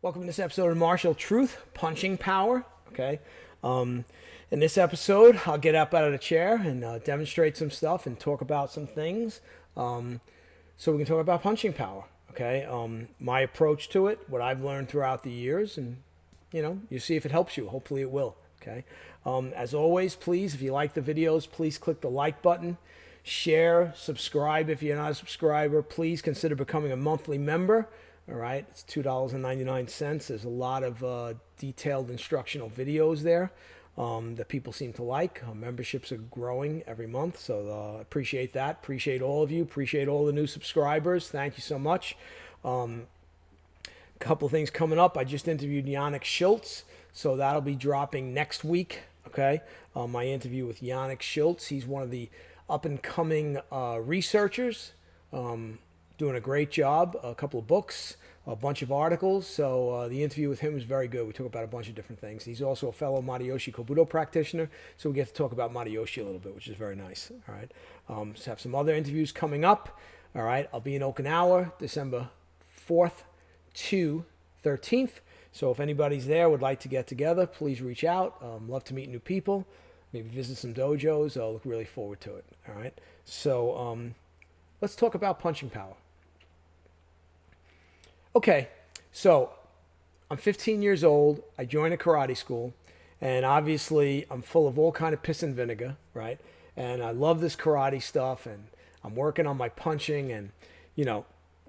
Welcome to this episode of Martial Truth, Punching Power. Okay. In this episode, I'll get up out of the chair and demonstrate some stuff and talk about some things so we can talk about punching power. Okay. My approach to it, what I've learned throughout the years, and you see if it helps you. Hopefully it will. Okay. As always, please, if you like the videos, please click the like button. Share, subscribe if you're not a subscriber. Please consider becoming a monthly member. All right, it's $2.99. There's a lot of detailed instructional videos there that people seem to like. Memberships are growing every month, so appreciate that. Appreciate all of you. Appreciate all the new subscribers. Thank you so much. A couple things coming up. I just interviewed Yannick Schultz, so that'll be dropping next week. Okay, my interview with Yannick Schultz. He's one of the up-and-coming researchers. Doing a great job, a couple of books, a bunch of articles. So the interview with him was very good. We talk about a bunch of different things. He's also a fellow Matayoshi Kobudo practitioner, so we get to talk about Matayoshi a little bit, which is very nice. All right. So have some other interviews coming up. All right. I'll be in Okinawa December 4th to 13th. So if anybody's there, would like to get together, please reach out. Love to meet new people. Maybe visit some dojos. I'll look really forward to it. All right. So let's talk about punching power. Okay, so I'm 15 years old. I joined a karate school, and obviously I'm full of all kind of piss and vinegar, right? And I love this karate stuff, and I'm working on my punching, and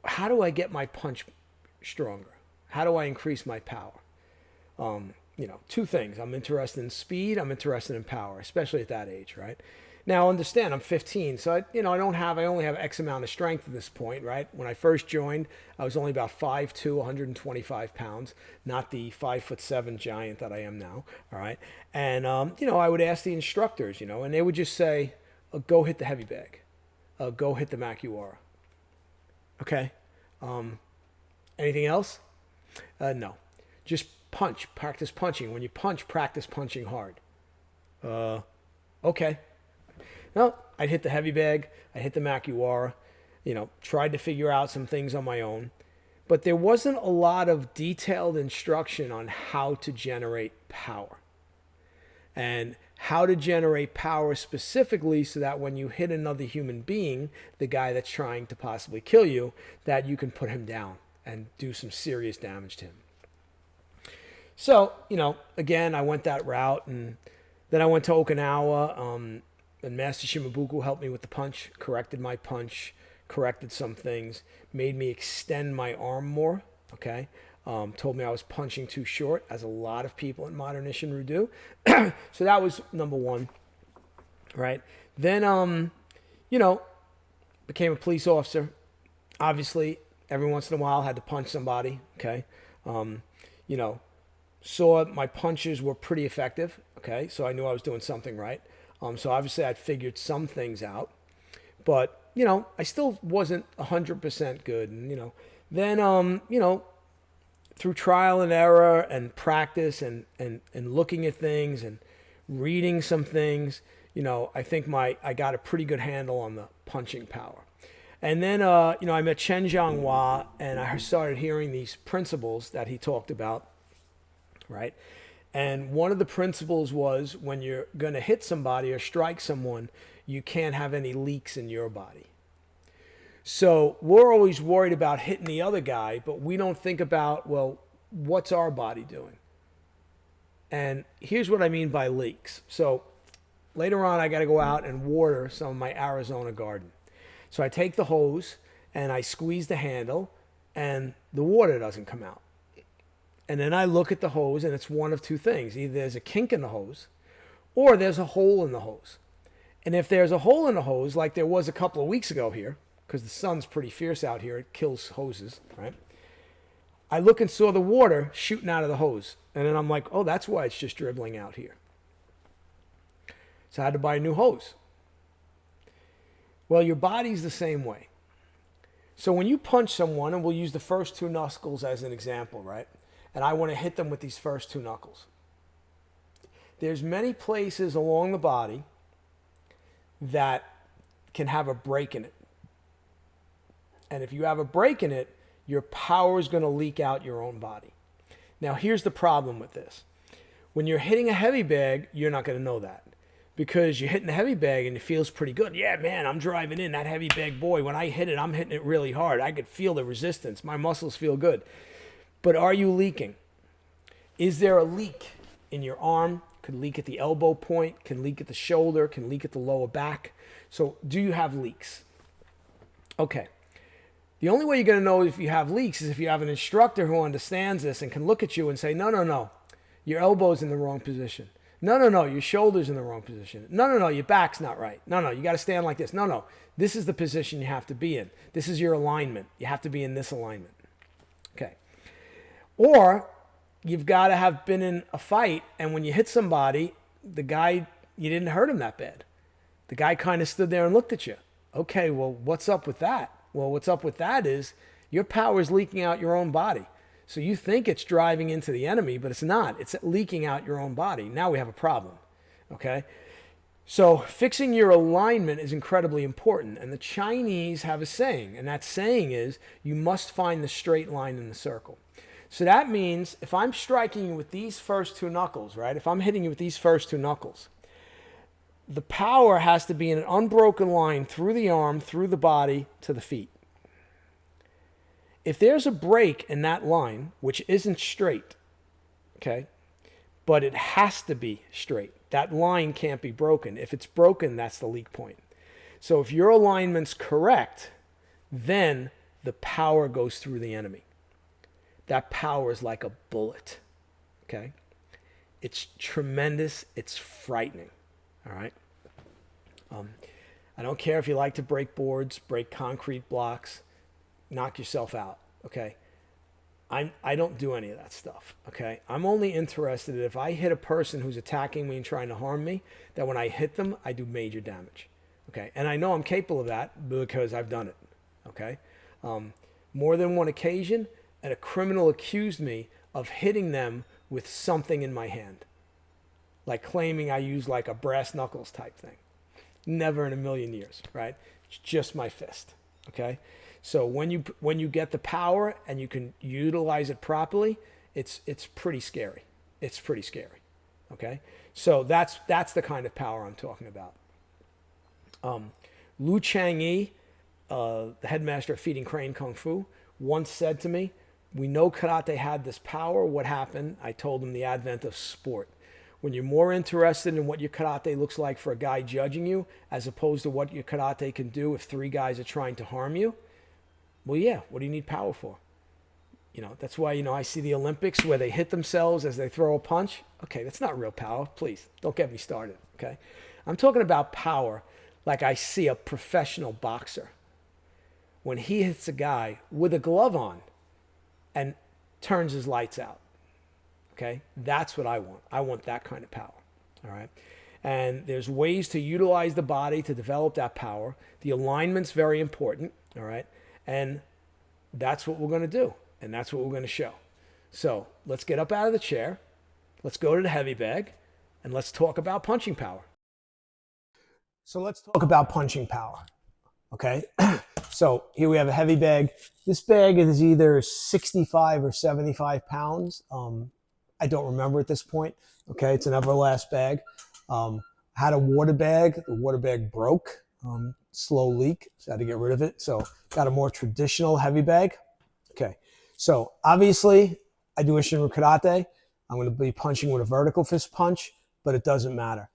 how do I get my punch stronger? How do I increase my power? Two things. I'm interested in speed. I'm interested in power, especially at that age, right? Now, understand, I'm 15, so I only have X amount of strength at this point, right? When I first joined, I was only about 5'2", 125 pounds, not the 5'7" giant that I am now, all right? And, I would ask the instructors, and they would just say, go hit the heavy bag, go hit the makiwara. Okay? Anything else? No. Just punch, practice punching. When you punch, practice punching hard. Okay. No, I'd hit the heavy bag, I'd hit the makiwara, tried to figure out some things on my own. But there wasn't a lot of detailed instruction on how to generate power. And how to generate power specifically so that when you hit another human being, the guy that's trying to possibly kill you, that you can put him down and do some serious damage to him. So, again, I went that route, and then I went to Okinawa. And Master Shimabuku helped me with the punch, corrected my punch, corrected some things, made me extend my arm more, okay? Told me I was punching too short, as a lot of people in modern isshin-ryu do. So that was number one, right? Then, became a police officer. Obviously, every once in a while, had to punch somebody, okay? Saw my punches were pretty effective, okay? So I knew I was doing something right. So obviously I'd figured some things out, but, I still wasn't 100% good. And, then, through trial and error and practice and looking at things and reading some things, I think I got a pretty good handle on the punching power. And then, I met Chen Zhanghua, and I started hearing these principles that he talked about, right? And one of the principles was when you're going to hit somebody or strike someone, you can't have any leaks in your body. So we're always worried about hitting the other guy, but we don't think about, well, what's our body doing? And here's what I mean by leaks. So later on, I got to go out and water some of my Arizona garden. So I take the hose and I squeeze the handle, and the water doesn't come out. And then I look at the hose, and it's one of two things. Either there's a kink in the hose, or there's a hole in the hose. And if there's a hole in the hose, like there was a couple of weeks ago here, because the sun's pretty fierce out here, it kills hoses, right? I look and saw the water shooting out of the hose. And then I'm like, oh, that's why it's just dribbling out here. So I had to buy a new hose. Well, your body's the same way. So when you punch someone, and we'll use the first two knuckles as an example, right? And I want to hit them with these first two knuckles. There's many places along the body that can have a break in it. And if you have a break in it, your power is going to leak out your own body. Now, here's the problem with this. When you're hitting a heavy bag, you're not going to know that because you're hitting a heavy bag and it feels pretty good. Yeah, man, I'm driving in that heavy bag. Boy, when I hit it, I'm hitting it really hard. I could feel the resistance. My muscles feel good. But are you leaking? Is there a leak in your arm? Could leak at the elbow point, can leak at the shoulder, can leak at the lower back. So do you have leaks? Okay. The only way you're going to know if you have leaks is if you have an instructor who understands this and can look at you and say, no, no, no, your elbow's in the wrong position. No, no, no, your shoulder's in the wrong position. No, no, no, your back's not right. No, no, you got to stand like this. No, no, this is the position you have to be in. This is your alignment. You have to be in this alignment. Okay. Or you've got to have been in a fight, and when you hit somebody, the guy, you didn't hurt him that bad. The guy kind of stood there and looked at you. Okay, well, what's up with that? Well, what's up with that is your power is leaking out your own body. So you think it's driving into the enemy, but it's not. It's leaking out your own body. Now we have a problem, okay? So fixing your alignment is incredibly important. And the Chinese have a saying, and that saying is, you must find the straight line in the circle. So that means if I'm striking you with these first two knuckles, right? If I'm hitting you with these first two knuckles, the power has to be in an unbroken line through the arm, through the body, to the feet. If there's a break in that line, which isn't straight, okay, but it has to be straight. That line can't be broken. If it's broken, that's the leak point. So if your alignment's correct, then the power goes through the enemy. That power is like a bullet, okay? It's tremendous. It's frightening, all right? I don't care if you like to break boards, break concrete blocks, knock yourself out, okay? I don't do any of that stuff, okay? I'm only interested in if I hit a person who's attacking me and trying to harm me, that when I hit them, I do major damage, okay? And I know I'm capable of that because I've done it, okay? More than one occasion, and a criminal accused me of hitting them with something in my hand, like claiming I used like a brass knuckles type thing. Never in a million years, right? It's just my fist, okay? So when you get the power and you can utilize it properly, it's pretty scary. It's pretty scary, okay? So that's the kind of power I'm talking about. Lu Changyi, the headmaster of Feeding Crane Kung Fu, once said to me, we know karate had this power. What happened? I told him the advent of sport. When you're more interested in what your karate looks like for a guy judging you as opposed to what your karate can do if three guys are trying to harm you, well, yeah, what do you need power for? You know, that's why, I see the Olympics where they hit themselves as they throw a punch. Okay, that's not real power. Please, don't get me started, okay? I'm talking about power like I see a professional boxer when he hits a guy with a glove on and turns his lights out. Okay, that's what I want. I want that kind of power. All right, and there's ways to utilize the body to develop that power. The alignment's very important. All right, and that's what we're going to do, and that's what we're going to show. So let's get up out of the chair. Let's go to the heavy bag, and let's talk about punching power. So let's talk about punching power. Okay, so here we have a heavy bag. This bag is either 65 or 75 pounds. I don't remember at this point. Okay, it's an Everlast bag. Had a water bag. The water bag broke. Slow leak, so I had to get rid of it. So got a more traditional heavy bag. Okay, so obviously I do isshin-ryu karate. I'm going to be punching with a vertical fist punch, but it doesn't matter.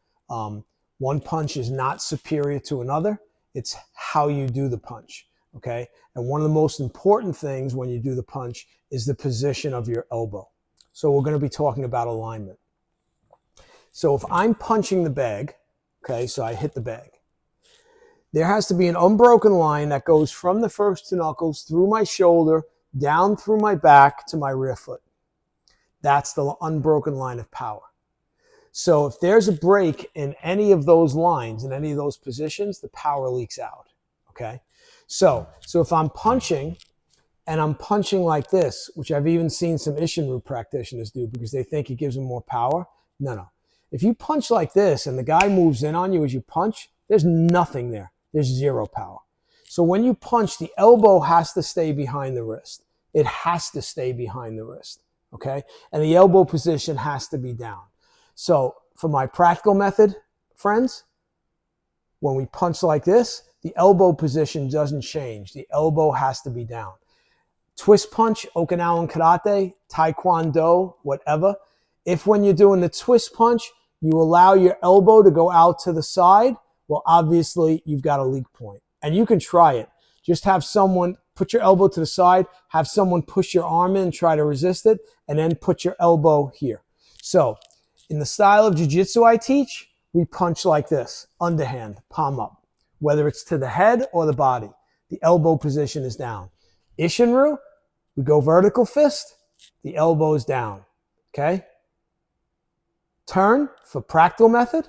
One punch is not superior to another. It's how you do the punch, okay? And one of the most important things when you do the punch is the position of your elbow. So we're going to be talking about alignment. So if I'm punching the bag, okay, so I hit the bag, there has to be an unbroken line that goes from the first two knuckles through my shoulder, down through my back to my rear foot. That's the unbroken line of power. So if there's a break in any of those lines, in any of those positions, the power leaks out, okay? So if I'm punching, and I'm punching like this, which I've even seen some isshin-ryu practitioners do because they think it gives them more power. No. If you punch like this and the guy moves in on you as you punch, there's nothing there. There's zero power. So when you punch, the elbow has to stay behind the wrist. It has to stay behind the wrist, okay? And the elbow position has to be down. So for my practical method, friends, when we punch like this, the elbow position doesn't change. The elbow has to be down. Twist punch, Okinawan karate, taekwondo, whatever. If when you're doing the twist punch, you allow your elbow to go out to the side, well, obviously you've got a leak point. And you can try it. Just have someone put your elbow to the side, have someone push your arm in, try to resist it, and then put your elbow here. So in the style of jiu-jitsu I teach, we punch like this, underhand, palm up. Whether it's to the head or the body, the elbow position is down. Isshin-ryu, we go vertical fist, the elbow is down, okay? Turn for practical method,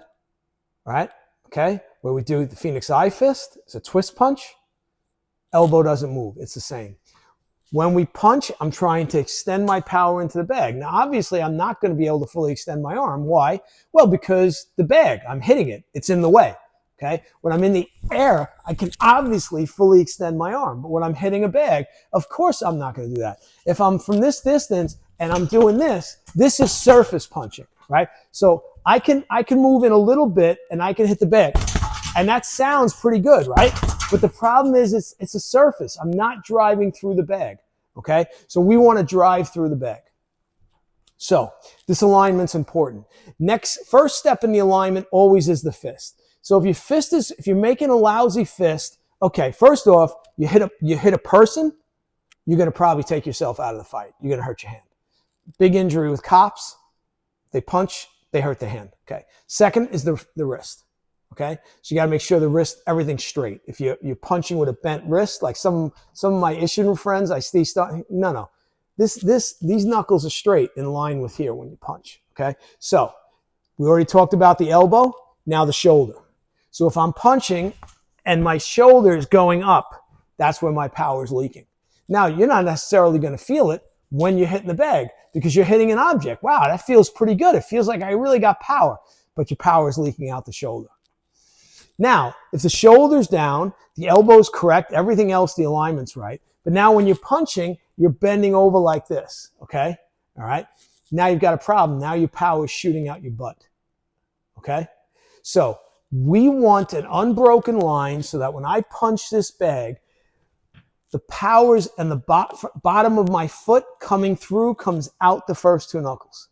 right? Okay, where we do the Phoenix Eye fist, it's a twist punch, elbow doesn't move, it's the same. When we punch, I'm trying to extend my power into the bag. Now, obviously, I'm not going to be able to fully extend my arm. Why? Well, because the bag, I'm hitting it, it's in the way. Okay, when I'm in the air, I can obviously fully extend my arm. But when I'm hitting a bag, of course I'm not going to do that. If I'm from this distance and I'm doing this, this is surface punching, right? So I can move in a little bit and I can hit the bag. And that sounds pretty good, right? But the problem is it's a surface. I'm not driving through the bag, okay? So we want to drive through the bag. So this alignment's important. First step in the alignment always is the fist. So if you're making a lousy fist, okay, first off, you hit a person, you're going to probably take yourself out of the fight. You're going to hurt your hand. Big injury with cops, they punch, they hurt the hand. Okay. Second is the wrist. Okay. So you got to make sure the wrist, everything's straight. If you're punching with a bent wrist, like some of my isshin friends, I see stuff. No. These knuckles are straight in line with here when you punch. Okay. So we already talked about the elbow. Now the shoulder. So if I'm punching and my shoulder is going up, that's where my power is leaking. Now, you're not necessarily going to feel it when you're hitting the bag because you're hitting an object. Wow, that feels pretty good. It feels like I really got power, but your power is leaking out the shoulder. Now, if the shoulder's down, the elbow's correct, everything else, the alignment's right. But now when you're punching, you're bending over like this, okay? All right? Now you've got a problem. Now your power is shooting out your butt, okay? So we want an unbroken line so that when I punch this bag, the powers and the bottom of my foot coming through comes out the first two knuckles.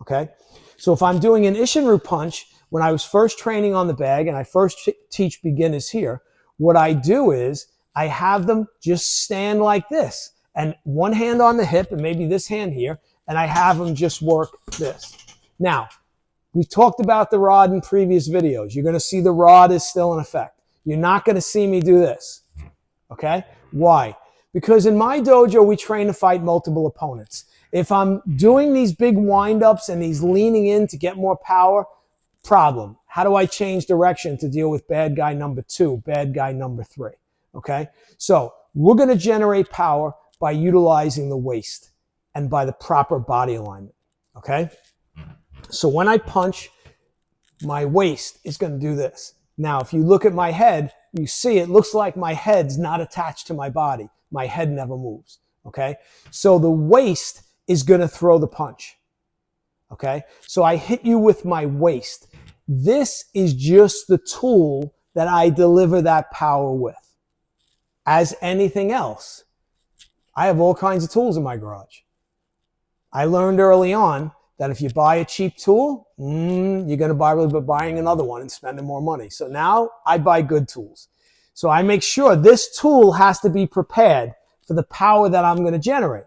Okay? So if I'm doing an isshin-ryu punch, when I was first training on the bag and I first teach beginners here, what I do is I have them just stand like this and one hand on the hip and maybe this hand here, and I have them just work this. Now, we've talked about the rod in previous videos. You're going to see the rod is still in effect. You're not going to see me do this. Okay? Why? Because in my dojo, we train to fight multiple opponents. If I'm doing these big wind-ups and these leaning in to get more power, problem. How do I change direction to deal with bad guy number 2, bad guy number 3? Okay? So we're going to generate power by utilizing the waist and by the proper body alignment. Okay? So when I punch, my waist is going to do this. Now, if you look at my head, you see it looks like my head's not attached to my body. My head never moves. Okay? So the waist is going to throw the punch. Okay? So I hit you with my waist. This is just the tool that I deliver that power with. As anything else, I have all kinds of tools in my garage. I learned early on that if you buy a cheap tool, you're going to be buying another one and spending more money. So now I buy good tools. So I make sure this tool has to be prepared for the power that I'm going to generate.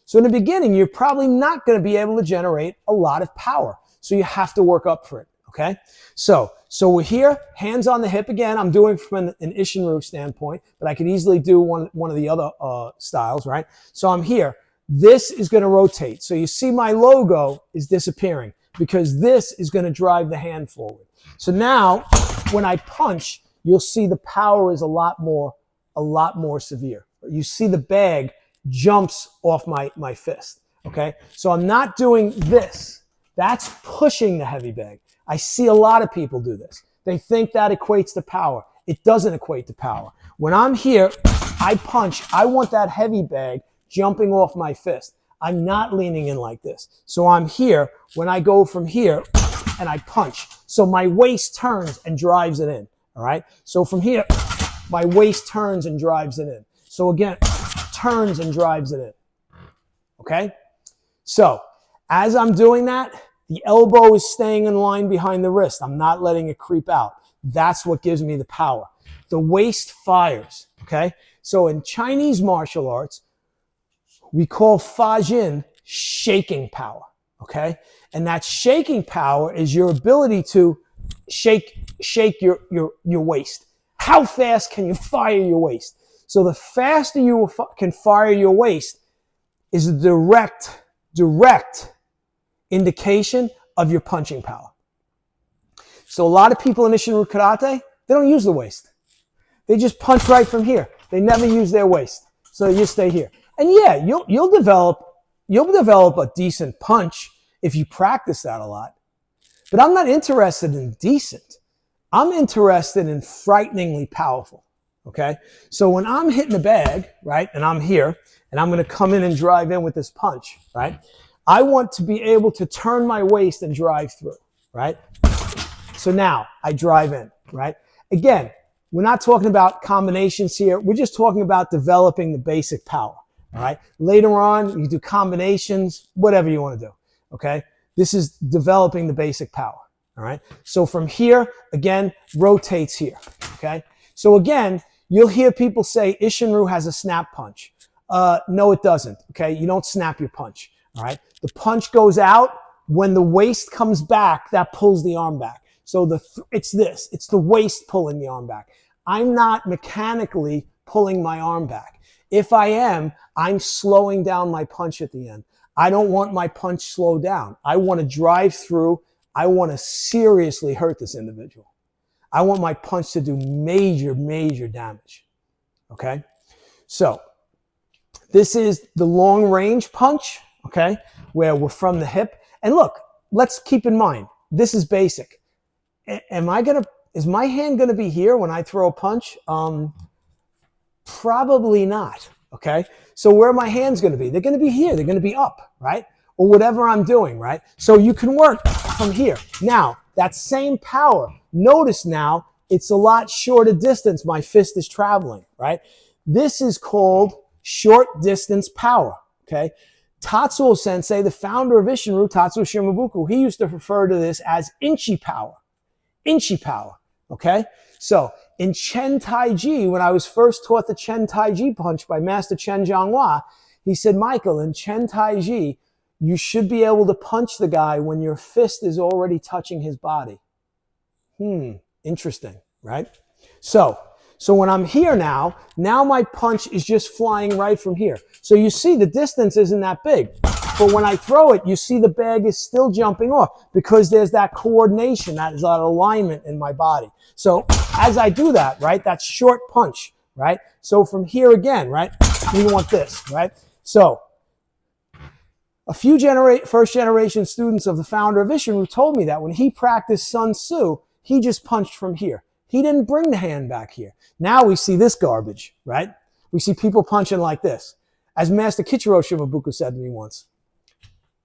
So in the beginning, you're probably not going to be able to generate a lot of power. So you have to work up for it. Okay? So we're here, hands on the hip again. I'm doing from an isshin-ryu standpoint, but I could easily do one of the other styles, right? So I'm here. This is going to rotate. So you see my logo is disappearing because this is going to drive the hand forward. So now when I punch, you'll see the power is a lot more severe. You see the bag jumps off my fist. Okay? So I'm not doing this. That's pushing the heavy bag. I see a lot of people do this. They think that equates to power. It doesn't equate to power. When I'm here, I punch. I want that heavy bag jumping off my fist. I'm not leaning in like this. So I'm here. When I go from here and I punch, so my waist turns and drives it in. All right. So from here, my waist turns and drives it in. So again, turns and drives it in. Okay. So as I'm doing that, the elbow is staying in line behind the wrist. I'm not letting it creep out. That's what gives me the power. The waist fires. Okay. So in Chinese martial arts, we call Fajin shaking power. Okay. And that shaking power is your ability to shake your waist. How fast can you fire your waist? So the faster you can fire your waist is a direct indication of your punching power. So a lot of people in Isshin-ryu karate, they don't use the waist. They just punch right from here. They never use their waist. So you stay here. And yeah, you'll develop a decent punch if you practice that a lot. But I'm not interested in decent. I'm interested in frighteningly powerful. Okay? So when I'm hitting the bag, right, and I'm here, and I'm going to come in and drive in with this punch, right? I want to be able to turn my waist and drive through, right? So now I drive in, right? Again, we're not talking about combinations here. We're just talking about developing the basic power, all right? Later on, you do combinations, whatever you want to do, okay? This is developing the basic power, all right? So from here, again, rotates here, okay? So again, you'll hear people say Isshin-ryu has a snap punch. No, it doesn't, okay? You don't snap your punch, all right? The punch goes out. When the waist comes back, that pulls the arm back. So it's the waist pulling the arm back. I'm not mechanically pulling my arm back. If I am, I'm slowing down my punch at the end. I don't want my punch slowed down. I want to drive through. I want to seriously hurt this individual. I want my punch to do major, major damage, okay? So this is the long range punch, okay, where we're from the hip. And look, let's keep in mind, this is basic. Is my hand going to be here when I throw a punch? Probably not, okay? So where are my hands going to be? They're going to be here. They're going to be up, right? Or whatever I'm doing, right? So you can work from here. Now, that same power, notice now, it's a lot shorter distance my fist is traveling, right? This is called short distance power, okay? Tatsuo Sensei, the founder of Isshin-ryu, Tatsuo Shimabuku, he used to refer to this as inchy power, okay? So in Chen Taiji, when I was first taught the Chen Taiji punch by Master Chen Jianghua, he said, Michael, in Chen Taiji, you should be able to punch the guy when your fist is already touching his body. Interesting, right? So when I'm here now my punch is just flying right from here. So you see the distance isn't that big. But when I throw it, you see the bag is still jumping off because there's that coordination, that is that alignment in my body. So as I do that, right, that short punch, right? So from here again, right, we want this, right? So a few first generation students of the founder of Isshin-ryu told me that when he practiced Sun Tzu, he just punched from here. He didn't bring the hand back here. Now we see this garbage, right? We see people punching like this. As Master Kichiro Shimabuku said to me once,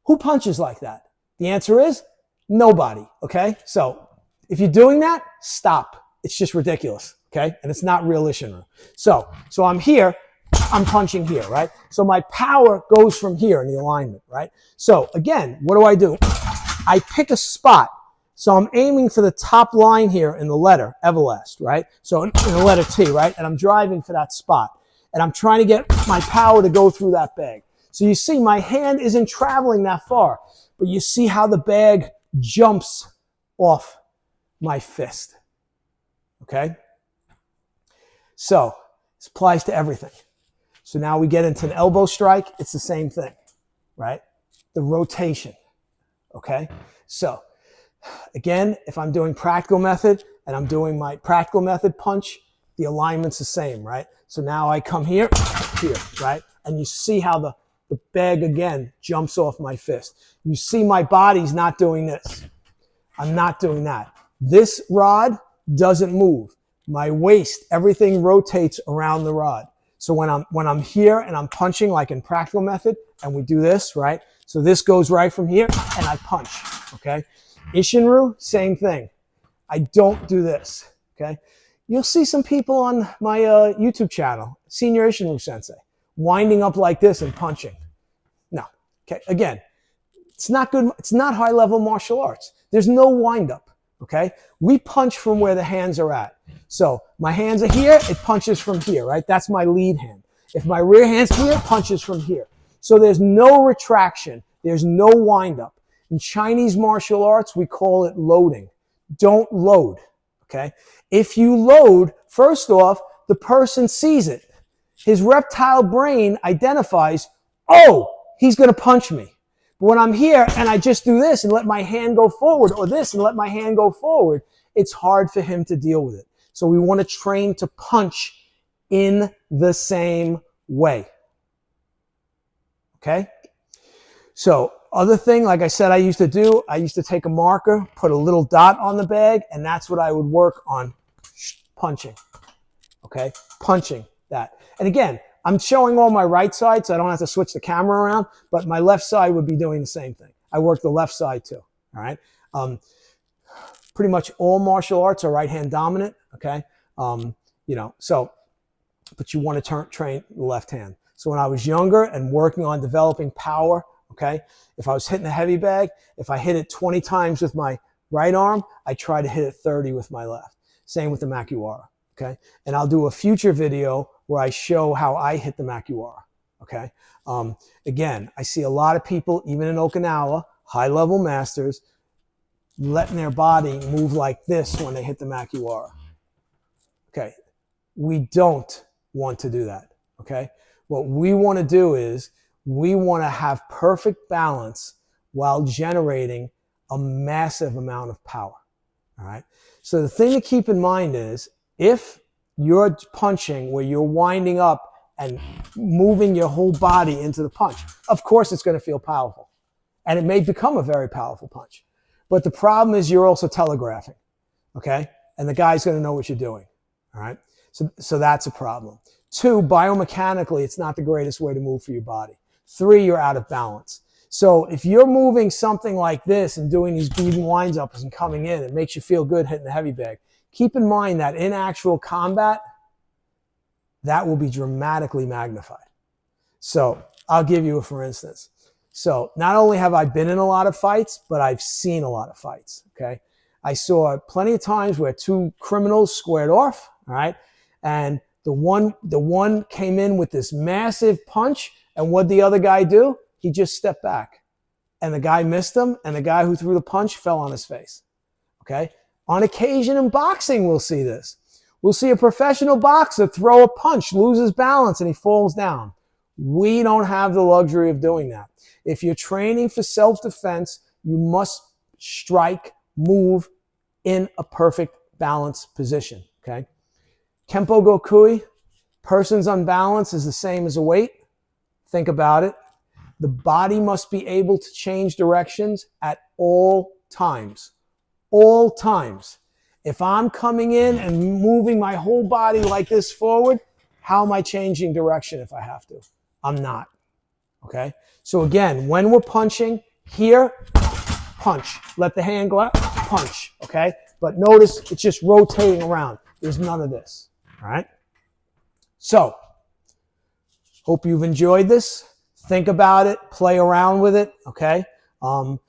who punches like that? The answer is nobody, okay? So if you're doing that, stop. It's just ridiculous, okay? And it's not real Isshin-ryu. So I'm here, I'm punching here, right? So my power goes from here in the alignment, right? So again, what do? I pick a spot. So I'm aiming for the top line here in the letter, Everlast, right? So in the letter T, right? And I'm driving for that spot. And I'm trying to get my power to go through that bag. So you see my hand isn't traveling that far, but you see how the bag jumps off my fist, okay? So this applies to everything. So now we get into an elbow strike. It's the same thing, right? The rotation, okay? So again, if I'm doing practical method and I'm doing my practical method punch, the alignment's the same, right? So now I come here, right? And you see how the bag again jumps off my fist. You see my body's not doing this. I'm not doing that. This rod doesn't move. My waist, everything rotates around the rod. So when I'm here and I'm punching like in practical method, and we do this, right? So this goes right from here, and I punch, okay? Isshin-ryu, same thing. I don't do this, okay? You'll see some people on my YouTube channel, Senior Isshin-ryu Sensei, winding up like this and punching. No, okay? Again, it's not good. It's not high-level martial arts. There's no wind-up, okay? We punch from where the hands are at. So my hands are here, it punches from here, right? That's my lead hand. If my rear hand's here, it punches from here. So there's no retraction. There's no wind-up. In Chinese martial arts, we call it loading. Don't load, okay? If you load, first off, the person sees it. His reptile brain identifies, oh, he's going to punch me. But when I'm here and I just do this and let my hand go forward, or this and let my hand go forward, it's hard for him to deal with it. So we want to train to punch in the same way. Okay? So other thing, like I said, I used to take a marker, put a little dot on the bag, and that's what I would work on punching. Okay? Punching that. And again, I'm showing all my right side, so I don't have to switch the camera around, but my left side would be doing the same thing. I work the left side too. All right? Pretty much all martial arts are right hand dominant. Okay? So, but you want to train the left hand. So when I was younger and working on developing power, okay, if I was hitting a heavy bag, if I hit it 20 times with my right arm, I try to hit it 30 with my left. Same with the makiwara, okay? And I'll do a future video where I show how I hit the makiwara, okay? Again, I see a lot of people, even in Okinawa, high-level masters, letting their body move like this when they hit the makiwara. Okay, we don't want to do that, okay? What we want to do is we want to have perfect balance while generating a massive amount of power, all right? So the thing to keep in mind is if you're punching where you're winding up and moving your whole body into the punch, of course it's going to feel powerful, and it may become a very powerful punch. But the problem is you're also telegraphing, okay? And the guy's going to know what you're doing, all right? So that's a problem. 2, biomechanically, it's not the greatest way to move for your body. 3, you're out of balance. So if you're moving something like this and doing these beating winds ups and coming in, it makes you feel good hitting the heavy bag. Keep in mind that in actual combat, that will be dramatically magnified. So I'll give you a for instance. So not only have I been in a lot of fights, but I've seen a lot of fights, okay? I saw plenty of times where 2 criminals squared off, all right? And the one came in with this massive punch, and what'd the other guy do? He just stepped back. And the guy missed him, and the guy who threw the punch fell on his face, okay? On occasion in boxing, we'll see this. We'll see a professional boxer throw a punch, loses balance, and he falls down. We don't have the luxury of doing that. If you're training for self-defense, you must strike, move in a perfect balanced position, okay? Kempo Gokui, person's unbalance is the same as a weight. Think about it. The body must be able to change directions at all times. All times. If I'm coming in and moving my whole body like this forward, how am I changing direction if I have to? I'm not. Okay? So again, when we're punching, here, punch. Let the hand go out, punch. Okay? But notice it's just rotating around. There's none of this. All right? So, hope you've enjoyed this. Think about it. Play around with it. Okay? I'll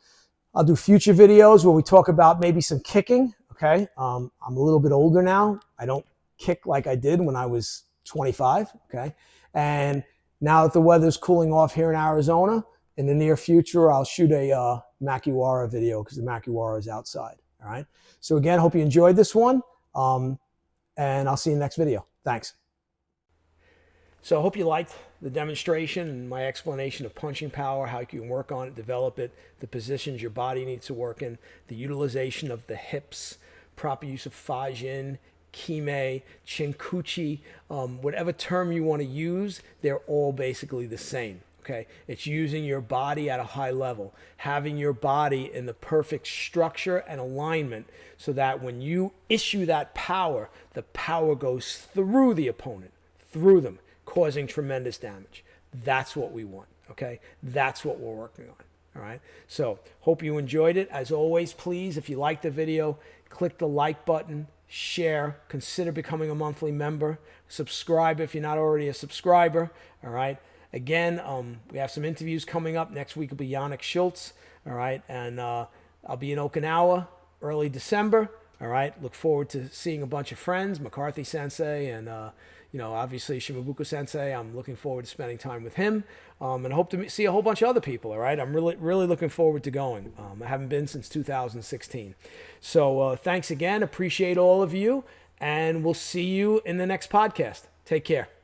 do future videos where we talk about maybe some kicking. Okay? I'm a little bit older now. I don't kick like I did when I was 25. Okay? And now that the weather's cooling off here in Arizona, in the near future, I'll shoot a makiwara video because the makiwara is outside. All right? So again, hope you enjoyed this one. And I'll see you in the next video. Thanks. So I hope you liked the demonstration and my explanation of punching power, how you can work on it, develop it, the positions your body needs to work in, the utilization of the hips, proper use of fajin, kime, chinkuchi, whatever term you want to use, they're all basically the same. Okay, it's using your body at a high level, having your body in the perfect structure and alignment so that when you issue that power, the power goes through the opponent, through them, causing tremendous damage. That's what we want, okay? That's what we're working on, all right? So hope you enjoyed it. As always, please, if you liked the video, click the like button, share, consider becoming a monthly member, subscribe if you're not already a subscriber, all right? Again, we have some interviews coming up. Next week will be Yannick Schultz, all right? And I'll be in Okinawa early December, all right? Look forward to seeing a bunch of friends, McCarthy Sensei and, obviously Shimabuku Sensei. I'm looking forward to spending time with him and hope to see a whole bunch of other people, all right? I'm really looking forward to going. I haven't been since 2016. So thanks again. Appreciate all of you, and we'll see you in the next podcast. Take care.